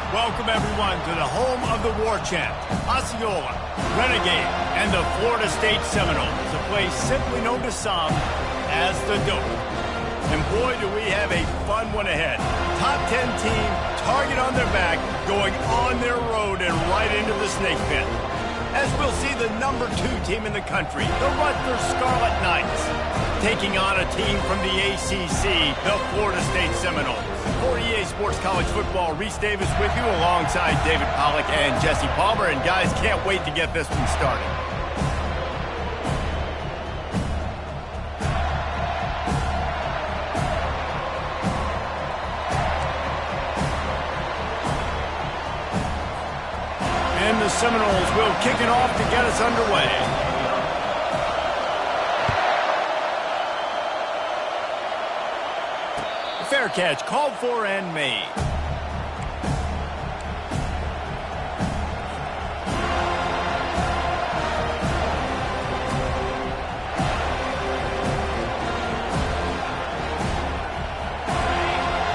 Welcome, everyone, to the home of the war chant, Osceola, Renegade, and the Florida State Seminoles, a place simply known to some as the Dope. And boy, do we have a fun one ahead. Top 10 team, target on their back, going on their road and right into the snake pit. As we'll see the number 2 team in the country, the Rutgers Scarlet Knights, taking on a team from the ACC, the Florida State Seminoles. For EA Sports College Football, Reese Davis with you alongside David Pollack and Jesse Palmer. And guys, can't wait to get this one started. And the Seminoles will kick it off to get us underway. Fair catch, called for and made.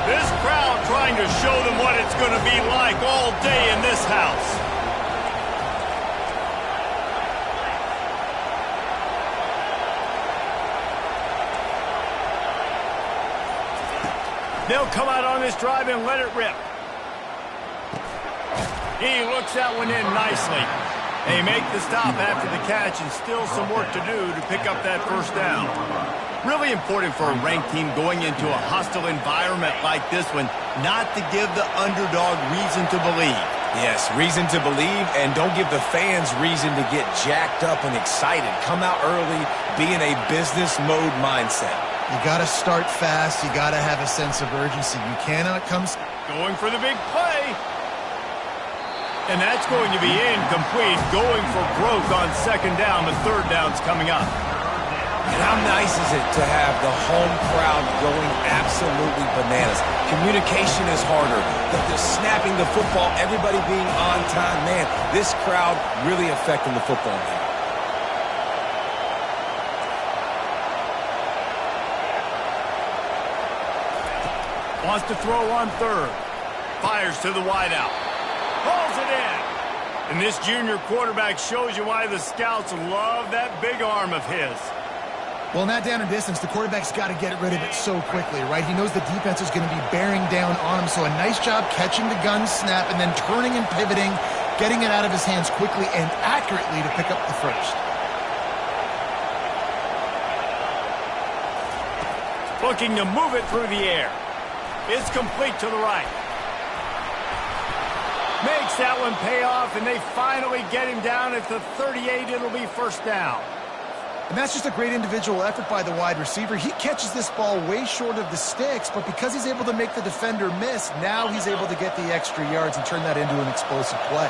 This crowd trying to show them what it's going to be like all day in this house. They'll come out on this drive and let it rip. He looks that one in nicely. They make the stop after the catch and still some work to do to pick up that first down. Really important for a ranked team going into a hostile environment like this one, not to give the underdog reason to believe. Yes, reason to believe, and don't give the fans reason to get jacked up and excited. Come out early, be in a business mode mindset. You got to start fast. You got to have a sense of urgency. You cannot come... Going for the big play. And that's going to be incomplete. Going for broke on second down. The third down's coming up. And how nice is it to have the home crowd going absolutely bananas? Communication is harder. The snapping the football, everybody being on time. Man, this crowd really affecting the football game. Wants to throw on third. Fires to the wideout. Pulls it in. And this junior quarterback shows you why the scouts love that big arm of his. Well, in that down and distance, the quarterback's got to get rid of it so quickly, right? He knows the defense is going to be bearing down on him. So a nice job catching the gun snap and then turning and pivoting, getting it out of his hands quickly and accurately to pick up the first. Looking to move it through the air. It's complete to the right. Makes that one pay off, and they finally get him down at the 38. It'll be first down. And that's just a great individual effort by the wide receiver. He catches this ball way short of the sticks, but because he's able to make the defender miss, now he's able to get the extra yards and turn that into an explosive play.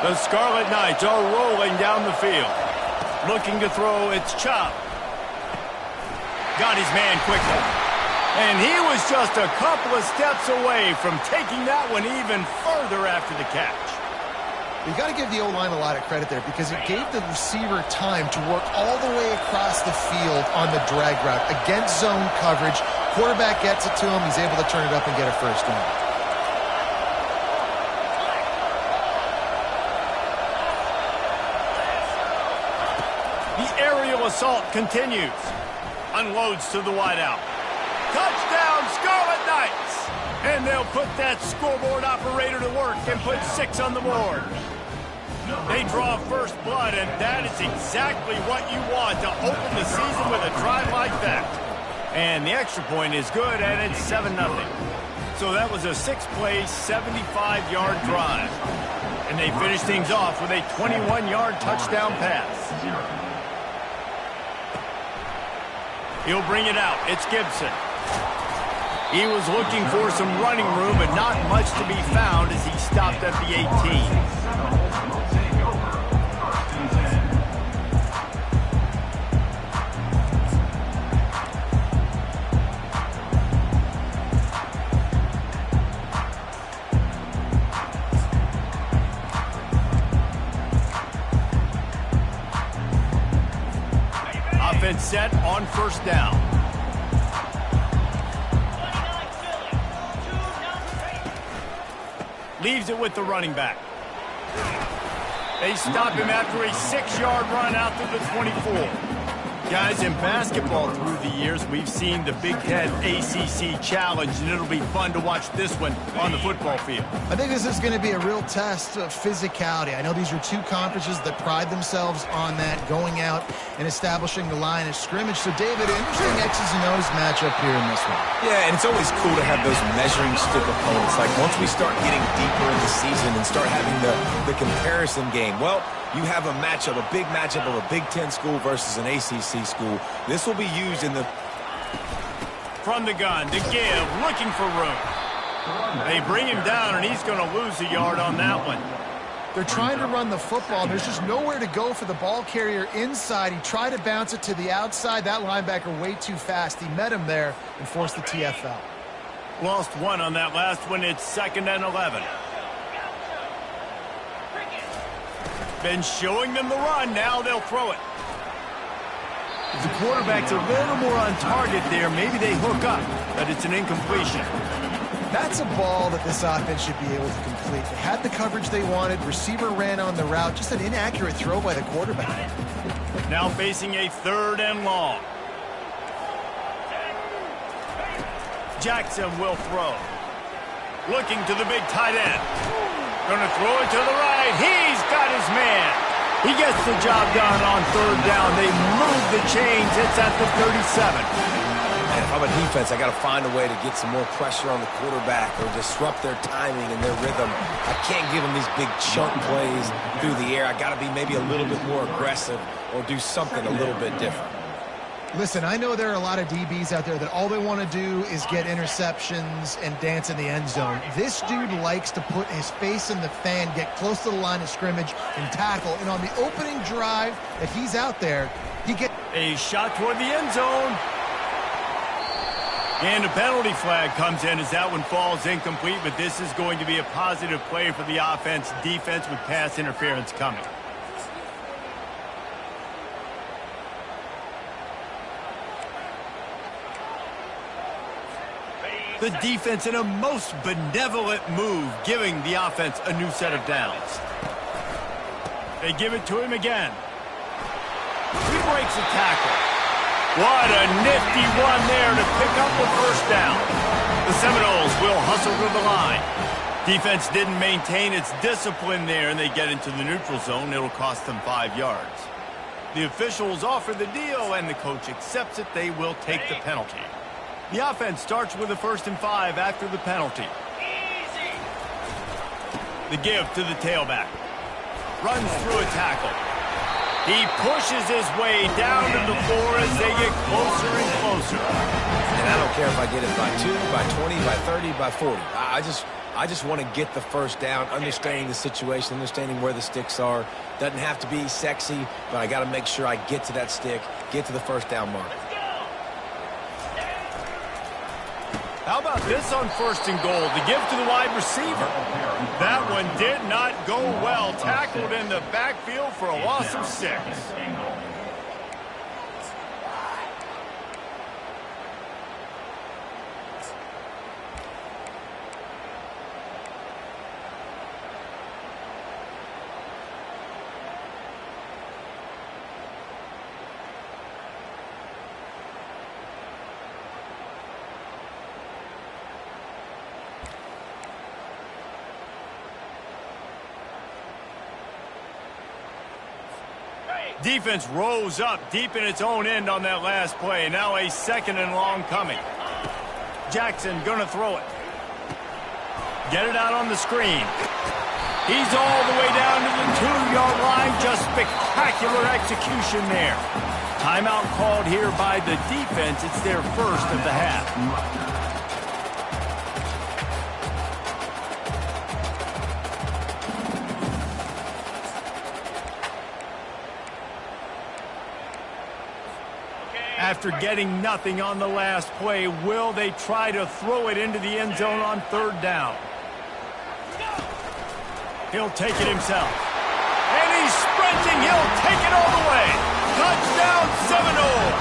The Scarlet Knights are rolling down the field. Looking to throw, it's Chubb. Got his man quickly. And he was just a couple of steps away from taking that one even further after the catch. You got to give the O-line a lot of credit there because it gave the receiver time to work all the way across the field on the drag route. Against zone coverage, quarterback gets it to him, he's able to turn it up and get a first down. The aerial assault continues. Unloads to the wideout. Touchdown, Scarlet Knights! And they'll put that scoreboard operator to work and put 6 on the board. They draw first blood, and that is exactly what you want to open the season with a drive like that. And the extra point is good, and it's 7-0. So that was a 6-play, 75-yard drive. And they finish things off with a 21-yard touchdown pass. He'll bring it out. It's Gibson. He was looking for some running room, but not much to be found as he stopped at the 18. Offense set on first down. Leaves it with the running back. They stop him after a 6-yard run out to the 24. Guys, in basketball through the years, we've seen the Big Ten ACC Challenge, and it'll be fun to watch this one on the football field. I think this is going to be a real test of physicality. I know these are two conferences that pride themselves on that, going out and establishing the line of scrimmage. So, David, interesting X's and O's matchup here in this one. Yeah, and it's always cool to have those measuring stick opponents. Like, once we start getting deeper in the season and start having the comparison game, well, you have a matchup, a big matchup of a Big Ten school versus an ACC school. This will be used in the... From the gun, to give, looking for room. They bring him down, and he's going to lose a yard on that one. They're trying to run the football. There's just nowhere to go for the ball carrier inside. He tried to bounce it to the outside. That linebacker way too fast. He met him there and forced the TFL. Lost one on that last one. It's 2nd and 11. Been showing them the run. Now they'll throw it. The quarterback's a little more on target there. Maybe they hook up, but it's an incompletion. That's a ball that this offense should be able to complete. They had the coverage they wanted. Receiver ran on the route. Just an inaccurate throw by the quarterback. Now facing a 3rd and long. Jackson will throw. Looking to the big tight end. Going to throw it to the right. He's got his man. He gets the job done on 3rd down. They move the chains. It's at the 37. And if I'm a defense, I got to find a way to get some more pressure on the quarterback or disrupt their timing and their rhythm. I can't give them these big chunk plays through the air. I got to be maybe a little bit more aggressive or do something a little bit different. Listen, I know there are a lot of DBs out there that all they want to do is get interceptions and dance in the end zone. This dude likes to put his face in the fan, get close to the line of scrimmage, and tackle. And on the opening drive that he's out there, he gets a shot toward the end zone. And a penalty flag comes in as that one falls incomplete, but this is going to be a positive play for the offense. Defense with pass interference coming. The defense in a most benevolent move, giving the offense a new set of downs. They give it to him again. He breaks a tackle. What a nifty one there to pick up the first down. The Seminoles will hustle to the line. Defense didn't maintain its discipline there, and they get into the neutral zone. It'll cost them 5 yards. The officials offer the deal, and the coach accepts it. They will take the penalty. The offense starts with a 1st and 5 after the penalty. The give to the tailback. Runs through a tackle. He pushes his way down to the floor as they get closer and closer. And I don't care if I get it by 2, by 20, by 30, by 40. I just want to get the first down, understanding the situation, understanding where the sticks are. Doesn't have to be sexy, but I got to make sure I get to that stick, get to the first down mark. How about this on 1st and goal? The give to the wide receiver. That one did not go well. Tackled in the backfield for a loss of 6. Defense rose up deep in its own end on that last play. Now a 2nd and long coming. Jackson gonna throw it. Get it out on the screen. He's all the way down to the 2-yard line. Just spectacular execution there. Timeout called here by the defense. It's their first of the half. After getting nothing on the last play, will they try to throw it into the end zone on 3rd down? He'll take it himself. And he's sprinting. He'll take it all the way. Touchdown, Seminole.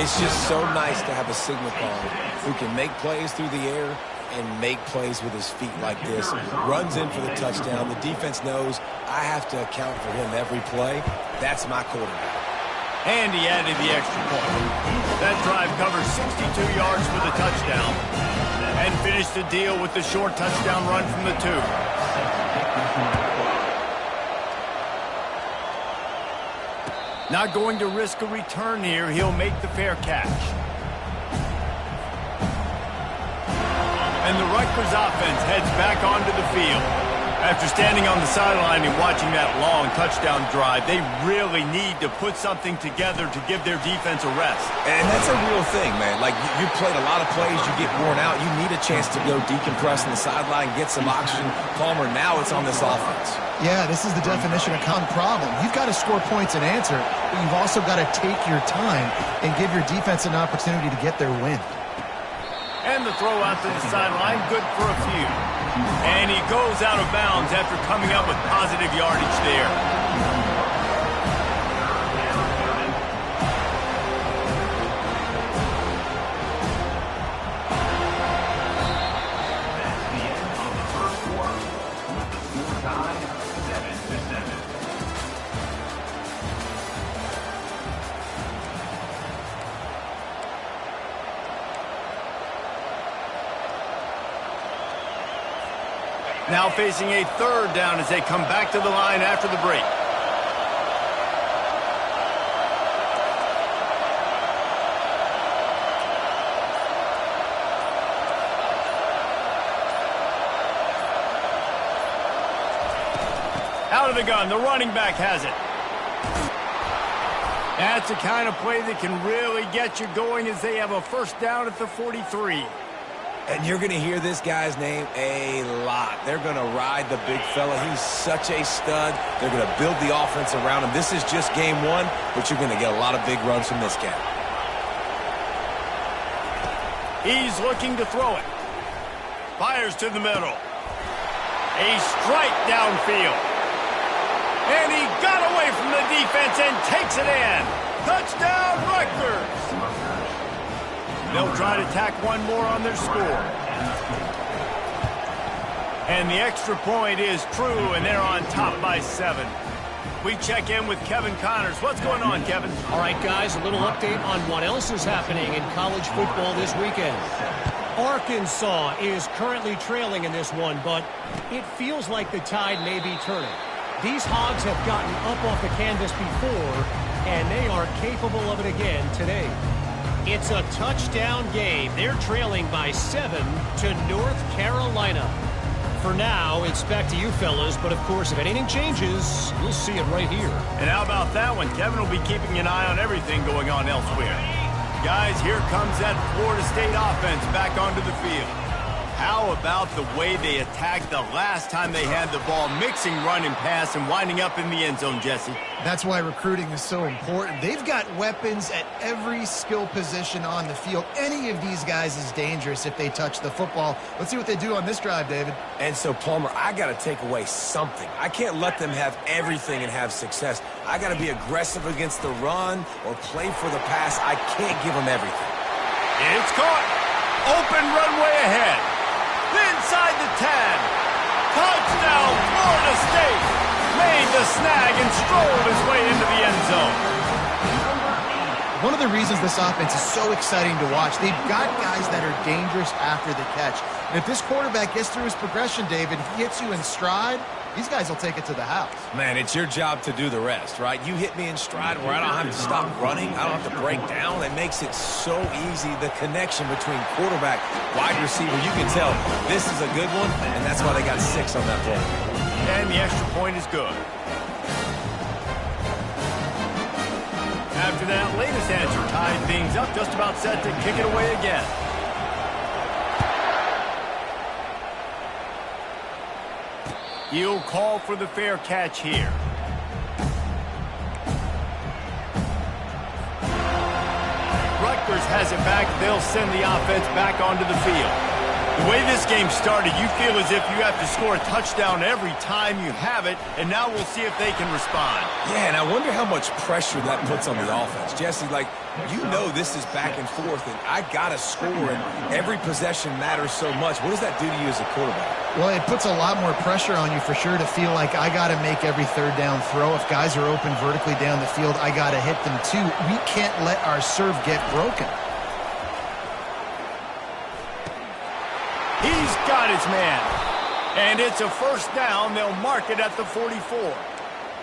It's just so nice to have a signal caller who can make plays through the air and make plays with his feet like this. Runs in for the touchdown. The defense knows I have to account for him every play. That's my quarterback. And he added the extra point. That drive covers 62 yards for the touchdown. And finished the deal with the short touchdown run from the 2. Not going to risk a return here. He'll make the fair catch. And the Rutgers offense heads back onto the field. After standing on the sideline and watching that long touchdown drive, they really need to put something together to give their defense a rest. And that's a real thing, man. Like, you played a lot of plays, you get worn out. You need a chance to go decompress on the sideline, get some oxygen. Palmer, now it's on this offense. Yeah, this is the definition of common problem. You've got to score points and answer, but you've also got to take your time and give your defense an opportunity to get their win. And the throw out to the sideline, good for a few. And he goes out of bounds after coming up with positive yardage there. Now facing a 3rd down as they come back to the line after the break. Out of the gun, the running back has it. That's the kind of play that can really get you going as they have a 1st down at the 43. And you're going to hear this guy's name a lot. They're going to ride the big fella. He's such a stud. They're going to build the offense around him. This is just game 1, but you're going to get a lot of big runs from this guy. He's looking to throw it. Fires to the middle. A strike downfield. And he got away from the defense and takes it in. Touchdown, Rutgers. They'll try to tack one more on their score. And the extra point is true, and they're on top by 7. We check in with Kevin Connors. What's going on, Kevin? All right, guys, a little update on what else is happening in college football this weekend. Arkansas is currently trailing in this one, but it feels like the tide may be turning. These Hogs have gotten up off the canvas before, and they are capable of it again today. It's a touchdown game. They're trailing by 7 to North Carolina. For now, it's back to you fellas, but of course, if anything changes, you'll see it right here. And how about that one? Kevin will be keeping an eye on everything going on elsewhere. Guys, here comes that Florida State offense back onto the field. How about the way they attacked the last time they had the ball, mixing run and pass and winding up in the end zone, Jesse? That's why recruiting is so important. They've got weapons at every skill position on the field. Any of these guys is dangerous if they touch the football. Let's see what they do on this drive, David. And so, Palmer, I got to take away something. I can't let them have everything and have success. I got to be aggressive against the run or play for the pass. I can't give them everything. It's caught. Open runway ahead. Inside the 10. Touchdown, Florida State. Made the snag and strolled his way into the end zone. One of the reasons this offense is so exciting to watch, they've got guys that are dangerous after the catch. And if this quarterback gets through his progression, David, he hits you in stride, these guys will take it to the house. Man, it's your job to do the rest, right? You hit me in stride where I don't have to stop running. I don't have to break down. It makes it so easy, the connection between quarterback, wide receiver. You can tell this is a good one, and that's why they got 6 on that play. And the extra point is good. After that latest answer tied things up, just about set to kick it away again. He'll call for the fair catch here. Rutgers has it back. They'll send the offense back onto the field. The way this game started, you feel as if you have to score a touchdown every time you have it, and now we'll see if they can respond. Yeah, and I wonder how much pressure that puts on the offense. Jesse, like, you know this is back and forth, and I got to score, and every possession matters so much. What does that do to you as a quarterback? Well, it puts a lot more pressure on you for sure to feel like I got to make every third down throw. If guys are open vertically down the field, I got to hit them too. We can't let our serve get broken. He's got his man. And it's a first down. They'll mark it at the 44.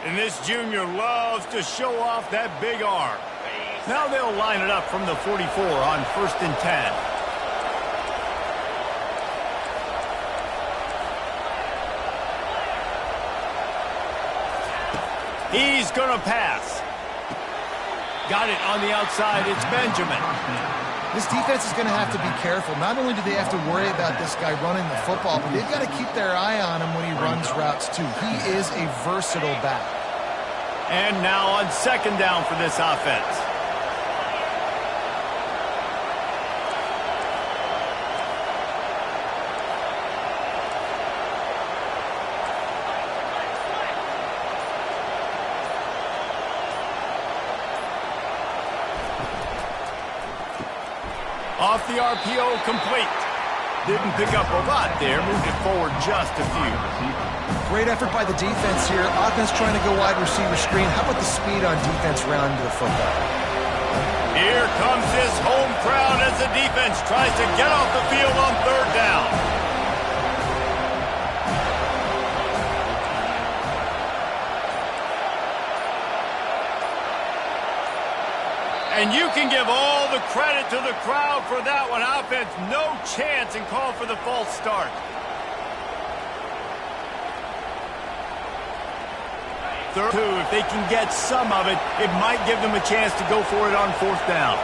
And this junior loves to show off that big arm. Now they'll line it up from the 44 on 1st and 10. He's going to pass. Got it on the outside. It's Benjamin. This defense is going to have to be careful. Not only do they have to worry about this guy running the football, but they've got to keep their eye on him when he runs routes too. He is a versatile back. And now on 2nd down for this offense. Off the RPO, complete. Didn't pick up a lot there. Moved it forward just a few. Great effort by the defense here. Offense trying to go wide receiver screen. How about the speed on defense rounding to the football? Here comes this home crowd as the defense tries to get off the field on 3rd down. And you can give all the credit to the crowd for that one. Offense, no chance, and call for the false start. Third, if they can get some of it, it might give them a chance to go for it on 4th down.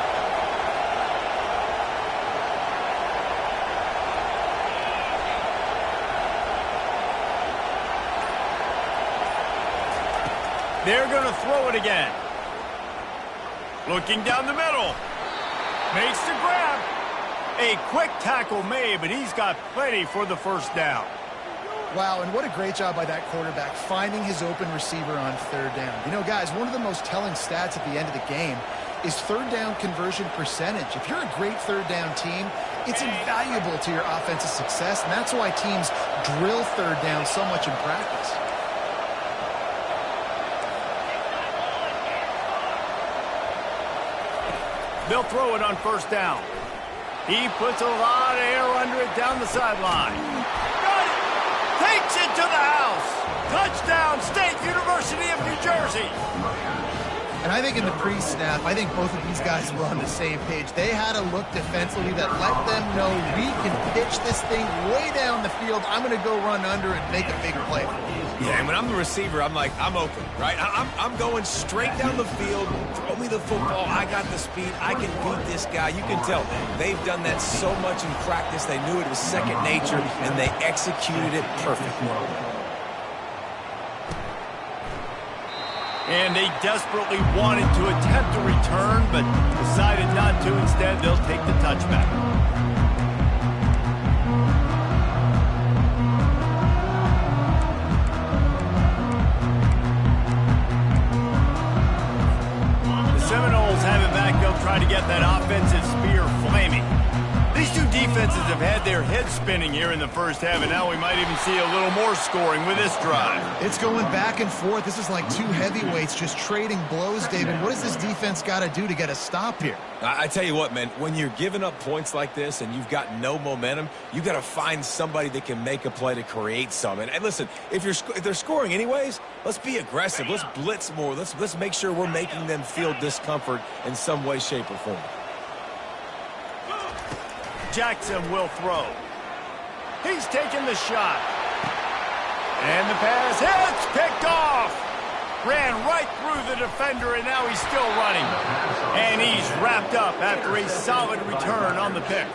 They're going to throw it again. Looking down the middle. Makes the grab. A quick tackle made, but he's got plenty for the 1st down. Wow, and what a great job by that quarterback finding his open receiver on 3rd down. You know, guys, one of the most telling stats at the end of the game is 3rd down conversion percentage. If you're a great 3rd down team, it's invaluable to your offensive success, and that's why teams drill 3rd down so much in practice. They'll throw it on 1st down. He puts a lot of air under it down the sideline. Got it! Takes it to the house. Touchdown, State University of New Jersey. And I think in the pre-snap, I think both of these guys were on the same page. They had a look defensively that let them know we can pitch this thing way down the field. I'm going to go run under and make a big play. Yeah, and when I'm the receiver, I'm like, I'm open, right? I'm going straight down the field. Throw me the football. I got the speed. I can beat this guy. You can tell they've done that so much in practice. They knew it was second nature, and they executed it perfectly. And they desperately wanted to attempt a return, but decided not to. Instead, they'll take the touchback. The Seminoles have it back. They'll try to get that offensive spear flaming. These two defenses have had their heads spinning here in the first half, and now we might even see a little more scoring with this drive. It's going back and forth. This is like two heavyweights just trading blows, David. What does this defense got to do to get a stop here? I tell you what, man, when you're giving up points like this and you've got no momentum, you got to find somebody that can make a play to create some. And listen, if they're scoring anyways, let's be aggressive. Let's blitz more. Let's make sure we're making them feel discomfort in some way, shape, or form. Jackson will throw. He's taking the shot. And the pass hits, picked off. Ran right through the defender, and now he's still running. And he's wrapped up after a solid return on the pick.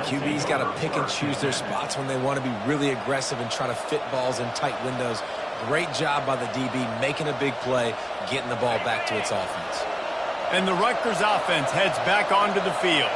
QB's got to pick and choose their spots when they want to be really aggressive and try to fit balls in tight windows. Great job by the DB making a big play, getting the ball back to its offense. And the Rutgers offense heads back onto the field.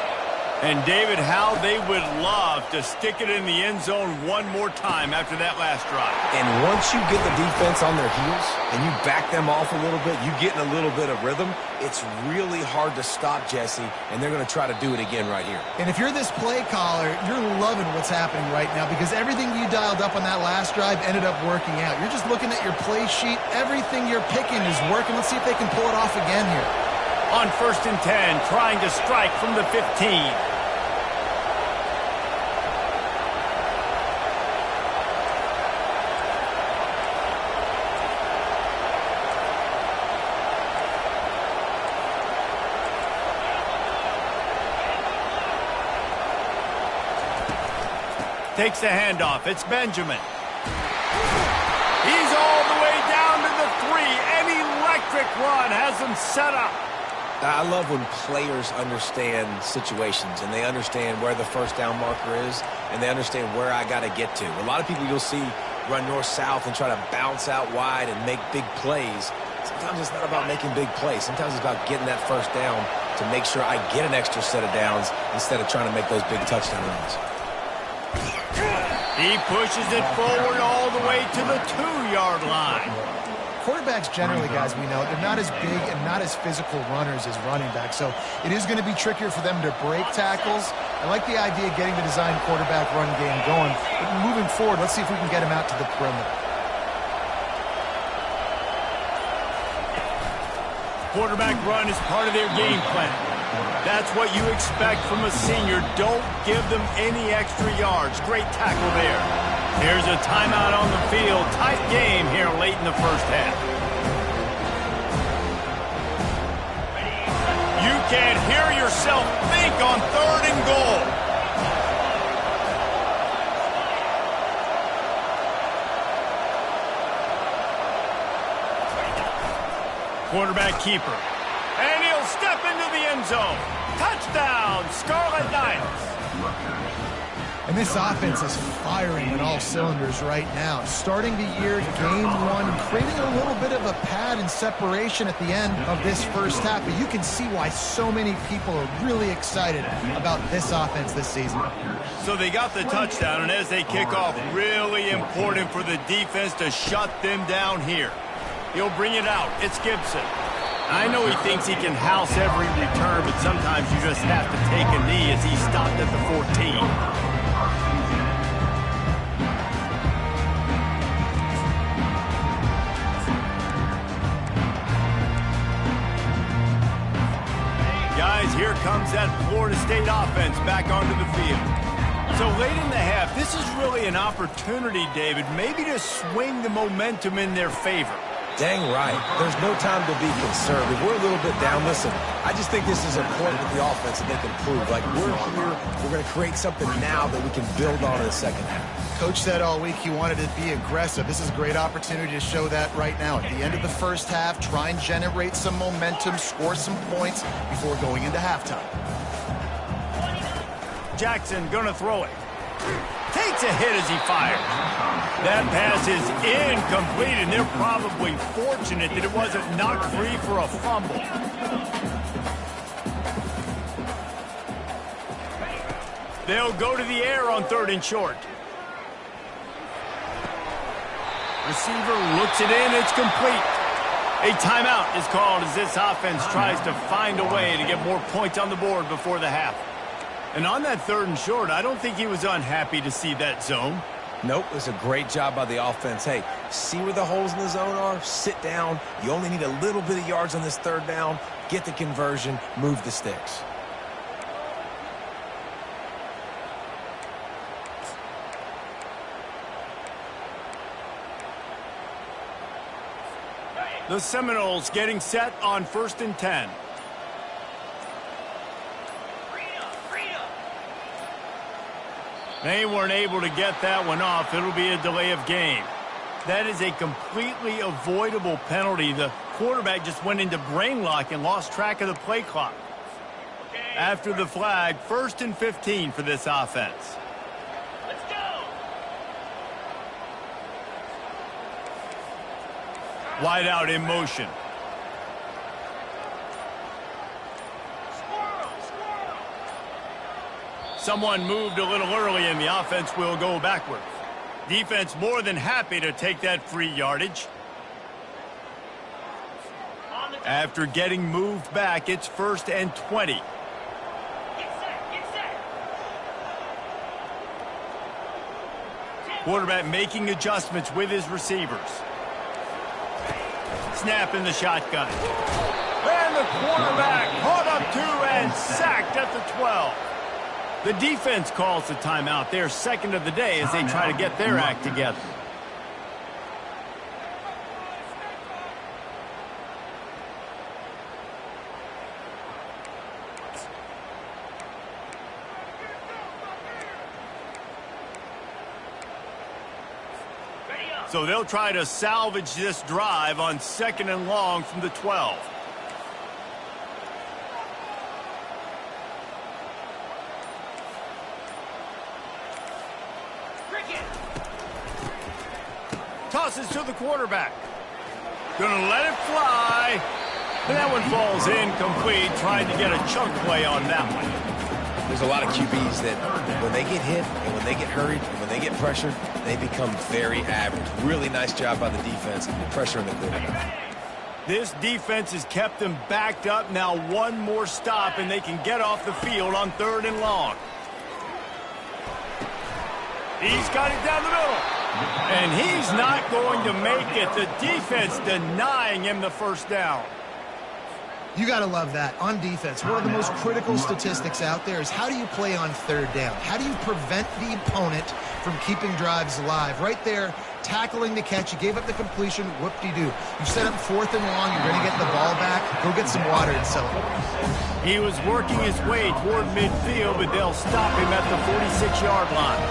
And, David, how they would love to stick it in the end zone one more time after that last drive. And once you get the defense on their heels and you back them off a little bit, you get in a little bit of rhythm, it's really hard to stop, Jesse, and they're going to try to do it again right here. And if you're this play caller, you're loving what's happening right now because everything you dialed up on that last drive ended up working out. You're just looking at your play sheet. Everything you're picking is working. Let's see if they can pull it off again here. On 1st and 10, trying to strike from the 15. Takes the handoff. It's Benjamin. He's all the way down to the 3. An electric run has him set up. I love when players understand situations and they understand where the first down marker is and they understand where I got to get to. A lot of people you'll see run north-south and try to bounce out wide and make big plays. Sometimes it's not about making big plays. Sometimes it's about getting that first down to make sure I get an extra set of downs instead of trying to make those big touchdown runs. He pushes it forward all the way to the 2-yard line. Quarterbacks generally, guys, we know, they're not as big and not as physical runners as running backs, so it is going to be trickier for them to break tackles. I like the idea of getting the design quarterback run game going, but moving forward, let's see if we can get him out to the perimeter. Quarterback run is part of their game plan. That's what you expect from a senior. Don't give them any extra yards. Great tackle there. Here's a timeout on the field. Tight game here late in the first half. You can't hear yourself think on 3rd and goal. Quarterback keeper. And he'll step into the end zone. Touchdown, Scarlet Knights. And this offense is firing on all cylinders right now. Starting the year, game 1, creating a little bit of a pad and separation at the end of this first half. But you can see why so many people are really excited about this offense this season. So they got the touchdown, and as they kick off, really important for the defense to shut them down here. He'll bring it out. It's Gibson. I know he thinks he can house every return, but sometimes you just have to take a knee as he stopped at the 14. Guys, here comes that Florida State offense back onto the field. So late in the half, this is really an opportunity, David, maybe to swing the momentum in their favor. Dang right. There's no time to be conservative. We're a little bit down. Listen, I just think this is important with the offense that they can prove. Like, we're here, we're going to create something now that we can build on in the second half. Coach said all week he wanted to be aggressive. This is a great opportunity to show that right now. At the end of the first half, try and generate some momentum, score some points before going into halftime. Jackson going to throw it. Takes a hit as he fires. That pass is incomplete, and they're probably fortunate that it wasn't knocked free for a fumble. They'll go to the air on 3rd and short. Receiver looks it in. It's complete. A timeout is called as this offense tries to find a way to get more points on the board before the half. And on that 3rd and short, I don't think he was unhappy to see that zone. Nope, it's a great job by the offense. Hey, see where the holes in the zone are? Sit down. You only need a little bit of yards on this 3rd down. Get the conversion, move the sticks. The Seminoles getting set on 1st and 10. They weren't able to get that one off. It'll be a delay of game. That is a completely avoidable penalty. The quarterback just went into brain lock and lost track of the play clock. After the flag, 1st and 15 for this offense. Let's go! Wide out in motion. Someone moved a little early and the offense will go backwards. Defense more than happy to take that free yardage. After getting moved back, it's 1st and 20. Get set. Quarterback making adjustments with his receivers. Snap in the shotgun. And the quarterback caught up to and sacked at the 12. The defense calls the timeout. Their 2nd of the day as they try to get their act together. So they'll try to salvage this drive on 2nd and long from the 12. Tosses to the quarterback. Gonna let it fly. And that one falls incomplete. Tried to get a chunk play on that one. There's a lot of QBs that when they get hit and when they get hurried and when they get pressured, they become very average. Really nice job by the defense pressuring the quarterback. This defense has kept them backed up. Now one more stop and they can get off the field on 3rd and long. He's got it down the middle. And he's not going to make it. The defense denying him the 1st down. You got to love that. On defense, one of the most critical statistics out there is how do you play on 3rd down? How do you prevent the opponent from keeping drives alive? Right there, tackling the catch. You gave up the completion. Whoop-de-doo. You set up 4th and long. You're going to get the ball back. Go get some water and celebrate. He was working his way toward midfield, but they'll stop him at the 46-yard line.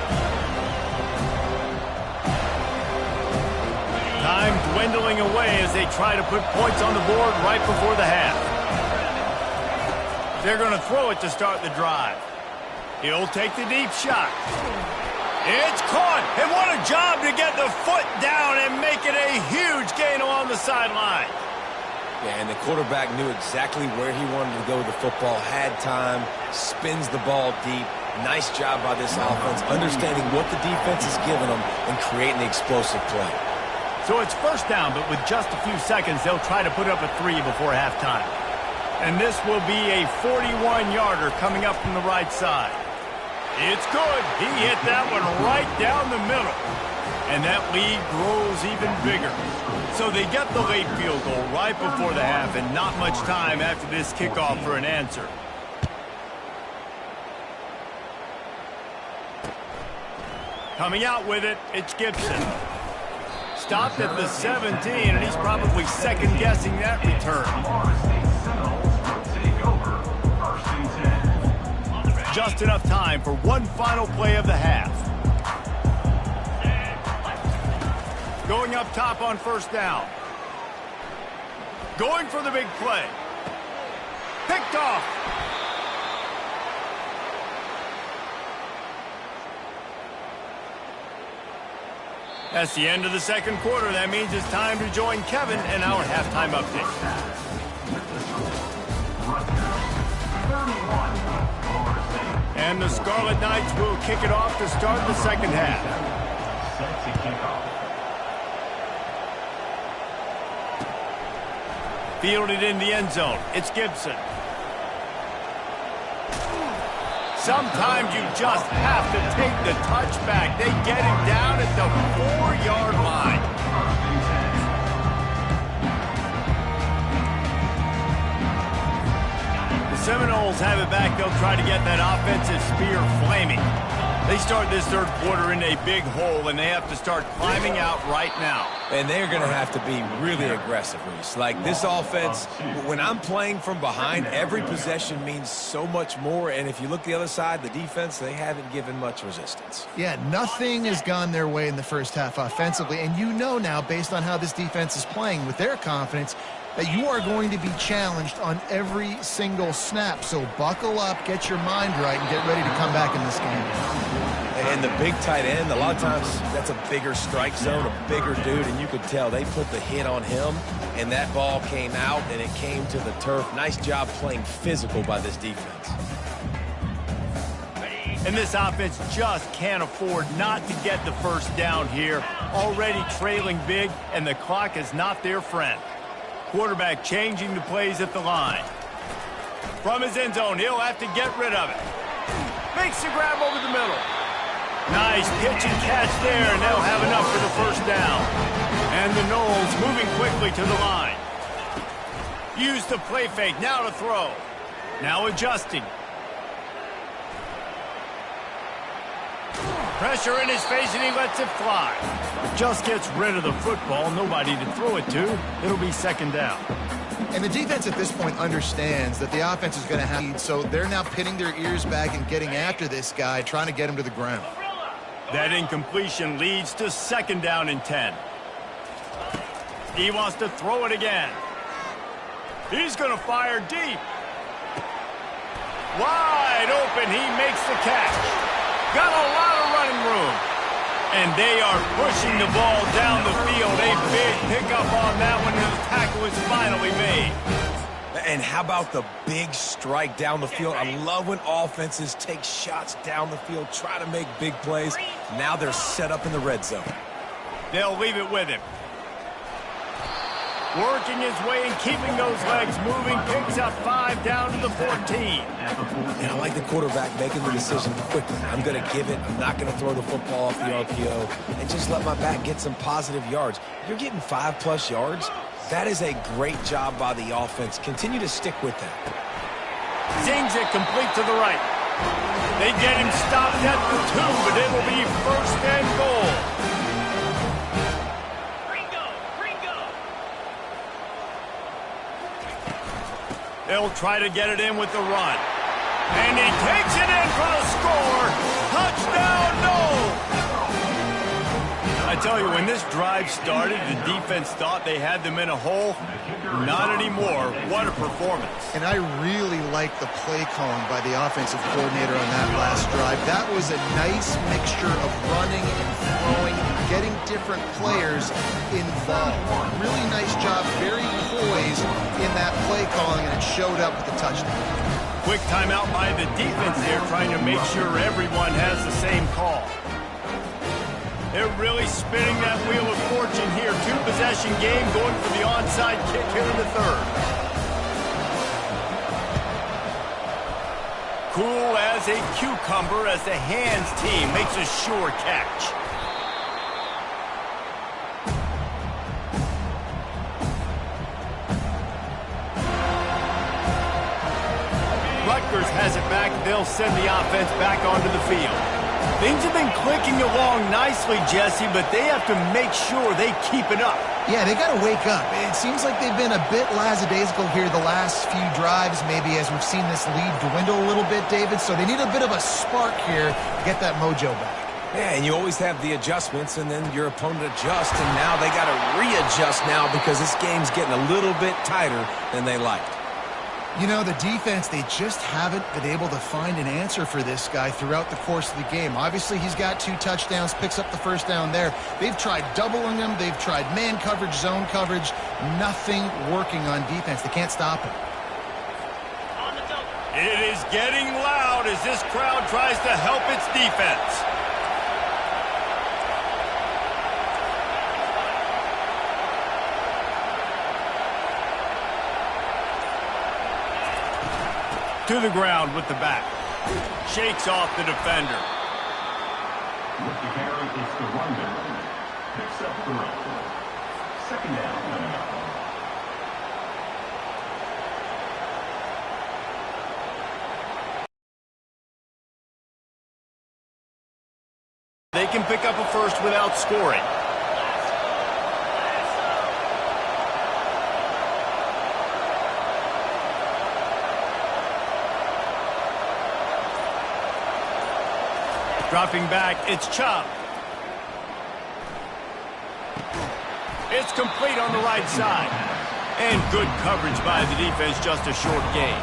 Time dwindling away as they try to put points on the board right before the half. They're going to throw it to start the drive. He'll take the deep shot. It's caught, and what a job to get the foot down and make it a huge gain along the sideline. Yeah, and the quarterback knew exactly where he wanted to go with the football, had time, spins the ball deep. Nice job by this offense, understanding what the defense is giving them and creating the explosive play. So it's 1st down, but with just a few seconds, they'll try to put up a 3 before halftime. And this will be a 41-yarder coming up from the right side. It's good. He hit that one right down the middle. And that lead grows even bigger. So they get the late field goal right before the half, and not much time after this kickoff for an answer. Coming out with it, it's Gibson. Stopped at the 17, and he's probably second-guessing that return. Just enough time for one final play of the half. Going up top on 1st down. Going for the big play. Picked off. That's the end of the 2nd quarter. That means it's time to join Kevin in our halftime update. And the Scarlet Knights will kick it off to start the 2nd half. Fielded in the end zone. It's Gibson. Sometimes you just have to take the touchback. They get him down at the 4-yard line. The Seminoles have it back. They'll try to get that offensive spear flaming. They start this third quarter in a big hole, and they have to start climbing out right now. And they're going to have to be really aggressive, Reese. Like this offense, when I'm playing from behind, every possession means so much more. And if you look the other side, the defense, they haven't given much resistance. Yeah, nothing has gone their way in the first half offensively. And you know now, based on how this defense is playing with their confidence, that you are going to be challenged on every single snap. So buckle up, get your mind right, and get ready to come back in this game. And the big tight end, a lot of times that's a bigger strike zone, a bigger dude, and you could tell they put the hit on him, and that ball came out, and it came to the turf. Nice job playing physical by this defense. And this offense just can't afford not to get the first down here. Already trailing big, and the clock is not their friend. Quarterback changing the plays at the line. From his end zone, he'll have to get rid of it. Makes the grab over the middle. Nice pitch and catch there, and they'll have enough for the first down. And the Noles moving quickly to the line. Use the play fake, now to throw. Now adjusting. Pressure in his face, and he lets it fly. Just gets rid of the football, nobody to throw it to. It'll be second down. And the defense at this point understands that the offense is going to have, so they're now pinning their ears back and getting after this guy, trying to get him to the ground. That incompletion leads to second down and 10. He wants to throw it again. He's going to fire deep. Wide open, he makes the catch. Got a lot of running room. And they are pushing the ball down the field. A big pickup on that one, and the tackle is finally made. And how about the big strike down the field? I love when offenses take shots down the field, try to make big plays. Now they're set up in the red zone. They'll leave it with him. Working his way and keeping those legs moving. Picks up 5 down to the 14. And I like the quarterback making the decision quickly. I'm going to give it. I'm not going to throw the football off the RPO and just let my back get some positive yards. You're getting 5+ yards. That is a great job by the offense. Continue to stick with that. Zings it complete to the right. They get him stopped at the 2, but it'll be first and goal. They'll try to get it in with the run. And he takes it in for the score. Touchdown, no! I tell you, when this drive started, the defense thought they had them in a hole. Not anymore. What a performance. And I really like the play calling by the offensive coordinator on that last drive. That was a nice mixture of running and throwing, getting different players involved. Really nice job, very poised in that play calling, and it showed up with the touchdown. Quick timeout by the defense there, trying to make sure everyone has the same call. They're really spinning that wheel of fortune here. 2-possession game, going for the onside kick here in the third. Cool as a cucumber as the hands team makes a sure catch. Rutgers has it back. They'll send the offense back onto the field. Things have been clicking along nicely, Jesse, but they have to make sure they keep it up. Yeah, they got to wake up. It seems like they've been a bit lackadaisical here the last few drives, maybe as we've seen this lead dwindle a little bit, David. So they need a bit of a spark here to get that mojo back. Yeah, and you always have the adjustments, and then your opponent adjusts, and now they got to readjust now because this game's getting a little bit tighter than they liked. You know, the defense, they just haven't been able to find an answer for this guy throughout the course of the game. Obviously, he's got 2 touchdowns, picks up the first down there. They've tried doubling him. They've tried man coverage, zone coverage. Nothing working on defense. They can't stop him. It is getting loud as this crowd tries to help its defense. To the ground with the back. Shakes off the defender. With the carry, it's the runner. Picks up the run. Second down. They can pick up a first without scoring. Dropping back, it's Chubb. It's complete on the right side. And good coverage by the defense, just a short gain.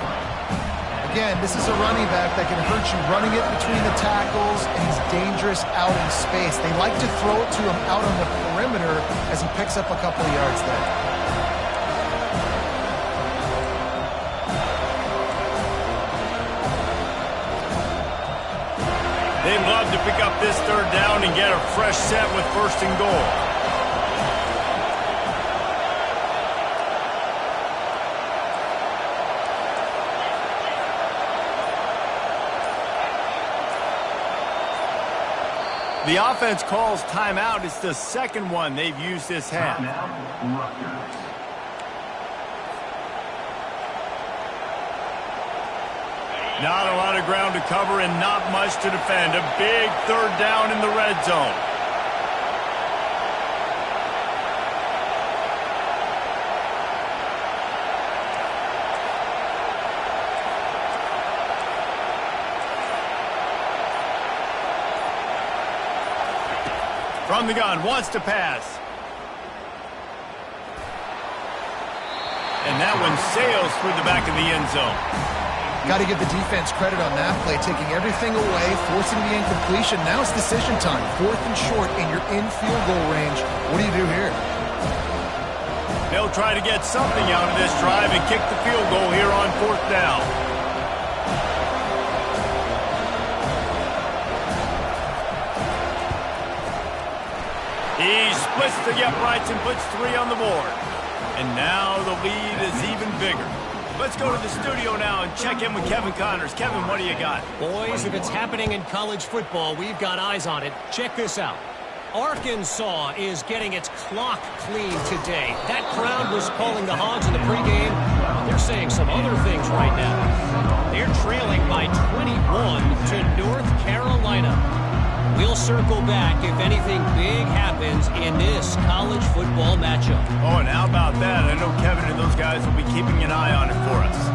Again, this is a running back that can hurt you running it between the tackles, and he's dangerous out in space. They like to throw it to him out on the perimeter as he picks up a couple of yards there. They'd love to pick up this third down and get a fresh set with first and goal. The offense calls timeout. It's the second one they've used this half. Timeout, Rutgers. Not a lot of ground to cover and not much to defend. A big third down in the red zone. From the gun, wants to pass. And that one sails through the back of the end zone. Got to give the defense credit on that play, taking everything away, forcing the incompletion. Now it's decision time. Fourth and short, and you're in field goal range. What do you do here? They'll try to get something out of this drive and kick the field goal here on fourth down. He splits the uprights and puts 3 on the board. And now the lead is even bigger. Let's go to the studio now and check in with Kevin Connors. Kevin, what do you got? Boys, if it's happening in college football, we've got eyes on it. Check this out. Arkansas is getting its clock cleaned today. That crowd was calling the Hogs in the pregame. They're saying some other things right now. They're trailing by 21 to North Carolina. We'll circle back if anything big happens in this college football matchup. Oh, and how about that? I know Kevin and those guys will be keeping an eye on it for us.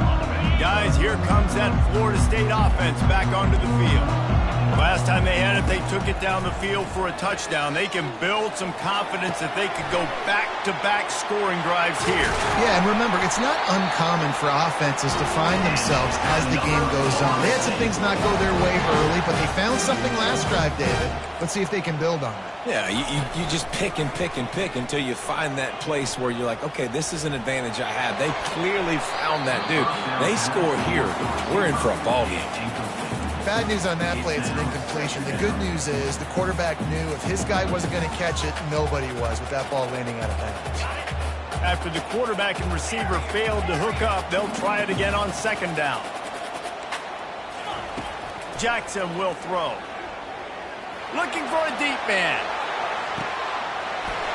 Guys, here comes that Florida State offense back onto the field. Last time they had it, they took it down the field for a touchdown. They can build some confidence that they could go back-to-back scoring drives here. Yeah, and remember, it's not uncommon for offenses to find themselves as the game goes on. They had some things not go their way early, but they found something last drive, David. Let's see if they can build on it. Yeah, you just pick and pick and pick until you find that place where you're like, okay, this is an advantage I have. They clearly found that, dude. They score here, we're in for a ball game. Bad news on that play, it's an incompletion. The good news is the quarterback knew if his guy wasn't going to catch it, nobody was with that ball landing out of bounds. After the quarterback and receiver failed to hook up, they'll try it again on second down. Jackson will throw. Looking for a deep man.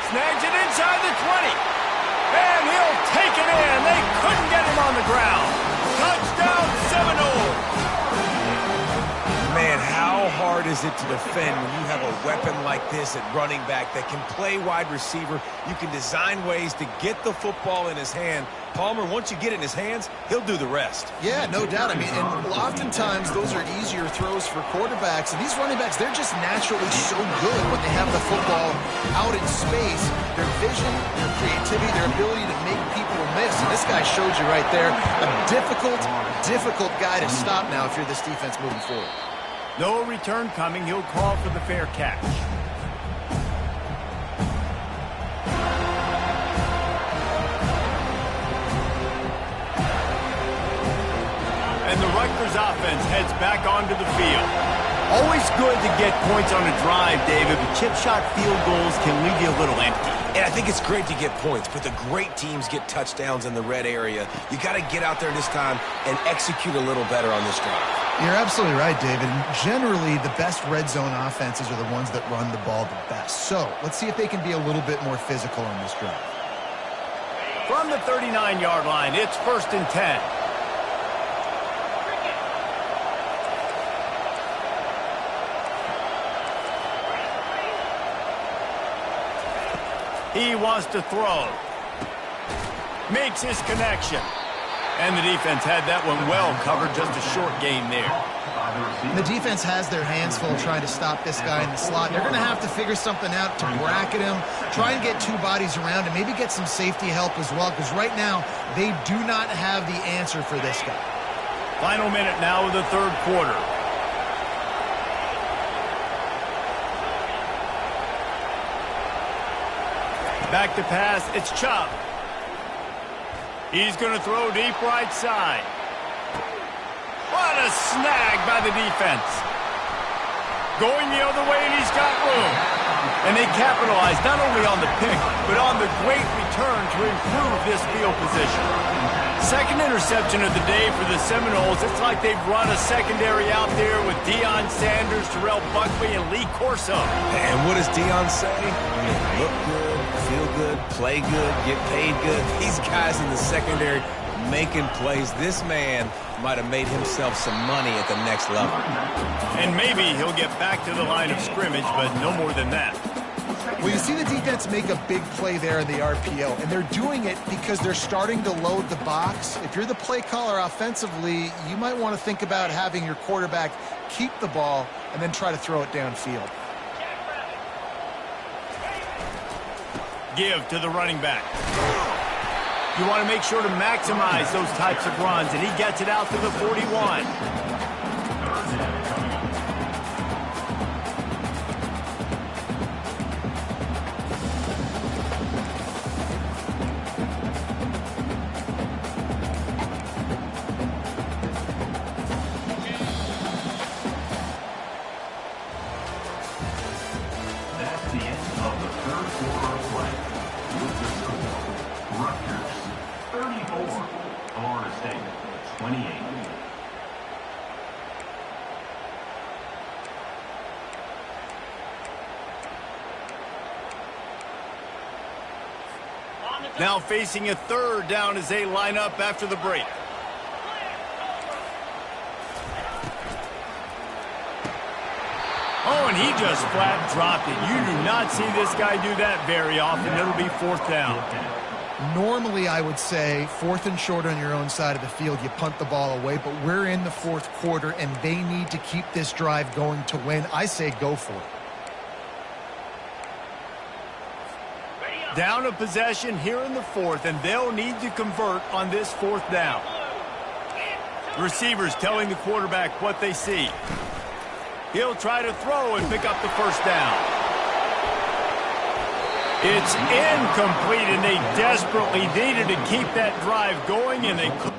Snags it inside the 20. And he'll take it in. They couldn't get him on the ground. Touchdown Seminoles. Man, how hard is it to defend when you have a weapon like this at running back that can play wide receiver? You can design ways to get the football in his hand. Palmer, once you get it in his hands, he'll do the rest. Yeah, no doubt. I mean, and oftentimes those are easier throws for quarterbacks. And these running backs, they're just naturally so good when they have the football out in space. Their vision, their creativity, their ability to make people miss. And this guy showed you right there. A difficult guy to stop now if you're this defense moving forward. No return coming. He'll call for the fair catch. And the Rutgers offense heads back onto the field. Always good to get points on a drive, David, but chip shot field goals can leave you a little empty. And I think it's great to get points, but the great teams get touchdowns in the red area. You got to get out there this time and execute a little better on this drive. You're absolutely right, David. And generally, the best red zone offenses are the ones that run the ball the best. So let's see if they can be a little bit more physical on this drive. From the 39-yard line, it's 1st and 10. He wants to throw. Makes his connection. And the defense had that one well covered, just a short gain there. The defense has their hands full trying to stop this guy in the slot. They're going to have to figure something out to bracket him, try and get two bodies around him, maybe get some safety help as well, because right now they do not have the answer for this guy. Final minute now of the third quarter. Back to pass, it's Chubb. He's going to throw deep right side. What a snag by the defense. Going the other way, and he's got room. And they capitalize not only on the pick, but on the great return to improve this field position. Second interception of the day for the Seminoles. It's like they've run a secondary out there with Deion Sanders, Terrell Buckley, and Lee Corso. And what does Deion say? Look good, feel good, play good, get paid good. These guys in the secondary making plays. This man might have made himself some money at the next level. And maybe he'll get back to the line of scrimmage, but no more than that. Well, you see the defense make a big play there in the RPO, and they're doing it because they're starting to load the box. If you're the play caller offensively, you might want to think about having your quarterback keep the ball and then try to throw it downfield. Give to the running back. You want to make sure to maximize those types of runs, and he gets it out to the 41. That's the end of the third quarter of play. With the score, Rutgers 34, Florida State 28. Now facing a third down as they line up after the break. Oh, and he just flat dropped it. You do not see this guy do that very often. It'll be 4th down. Normally, I would say 4th and short on your own side of the field, you punt the ball away, but we're in the 4th quarter, and they need to keep this drive going to win. I say go for it. Down a possession here in the 4th, and they'll need to convert on this 4th down. Receivers telling the quarterback what they see. He'll try to throw and pick up the 1st down. It's incomplete, and they desperately needed to keep that drive going, and they couldn't.